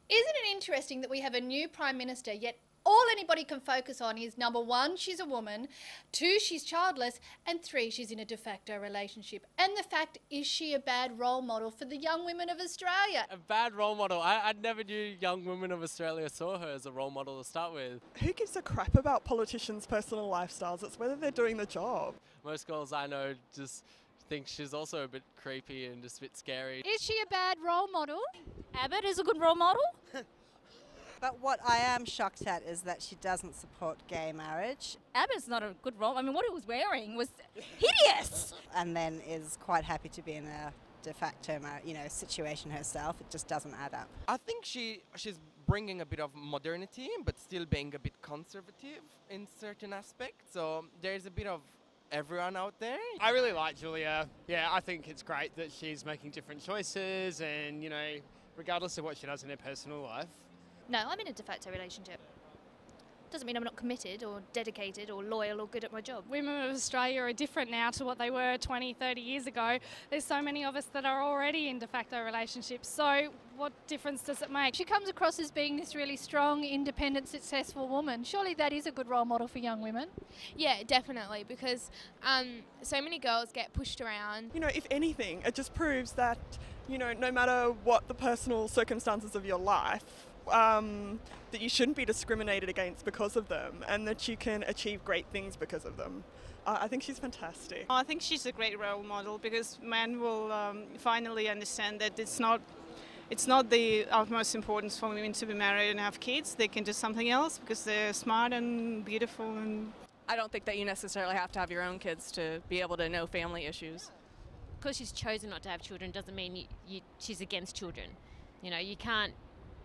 Isn't it interesting that we have a new Prime Minister, yet all anybody can focus on is, number one, she's a woman, two, she's childless, and three, she's in a de facto relationship. And the fact, is she a bad role model for the young women of Australia? A bad role model? I never knew young women of Australia saw her as a role model to start with. Who gives a crap about politicians' personal lifestyles? It's whether they're doing the job. Most girls I know just think she's also a bit creepy and just a bit scary. Is she a bad role model? Abbott is a good role model. But what I am shocked at is that she doesn't support gay marriage Abbott's not a good role. I mean, what he was wearing was hideous. and then is quite happy to be in a de facto situation herself. It just doesn't add up. I think she's bringing a bit of modernity, but still being a bit conservative in certain aspects. So there's a bit of everyone out there. I really like Julia. Yeah, I think it's great that she's making different choices and, regardless of what she does in her personal life. No, I'm in a de facto relationship. Doesn't mean I'm not committed or dedicated or loyal or good at my job. Women of Australia are different now to what they were 20, 30 years ago. There's so many of us that are already in de facto relationships. So what difference does it make? She comes across as being this really strong, independent, successful woman. Surely that is a good role model for young women. Yeah, definitely, because so many girls get pushed around. If anything, it just proves that, no matter what the personal circumstances of your life, that you shouldn't be discriminated against because of them, and that you can achieve great things because of them. I think she's fantastic. I think she's a great role model because men will finally understand that it's not the utmost importance for women to be married and have kids. They can do something else because they're smart and beautiful. And I don't think that you necessarily have to have your own kids to be able to know family issues. Because she's chosen not to have children doesn't mean she's against children. You can't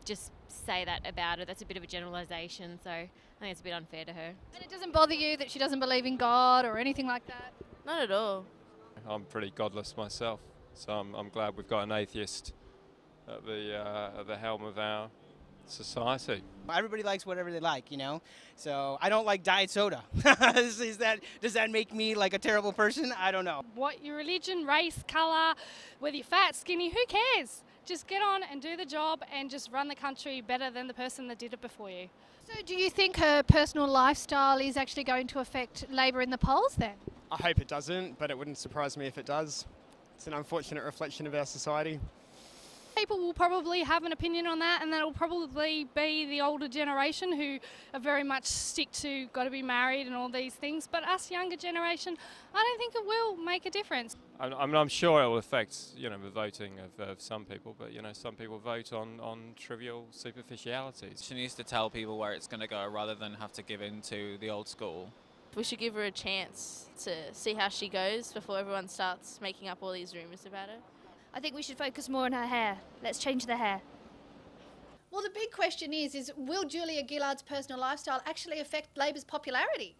just say that about her. That's a bit of a generalisation, so I think it's a bit unfair to her. And it doesn't bother you that she doesn't believe in God or anything like that? Not at all. I'm pretty godless myself, so I'm glad we've got an atheist at the helm of our society. Everybody likes whatever they like, So I don't like diet soda. Does that make me like a terrible person? I don't know. What your religion, race, colour, whether you're fat, skinny, who cares? Just get on and do the job and just run the country better than the person that did it before you. So do you think her personal lifestyle is actually going to affect Labor in the polls then? I hope it doesn't, but it wouldn't surprise me if it does. It's an unfortunate reflection of our society. People will probably have an opinion on that, and that will probably be the older generation who are very much stick to got to be married and all these things. But us younger generation, I don't think it will make a difference. I'm sure it will affect, the voting of some people, but, some people vote on trivial superficialities. She needs to tell people where it's going to go rather than have to give in to the old school. We should give her a chance to see how she goes before everyone starts making up all these rumours about her. I think we should focus more on her hair. Let's change the hair. Well, the big question is will Julia Gillard's personal lifestyle actually affect Labor's popularity?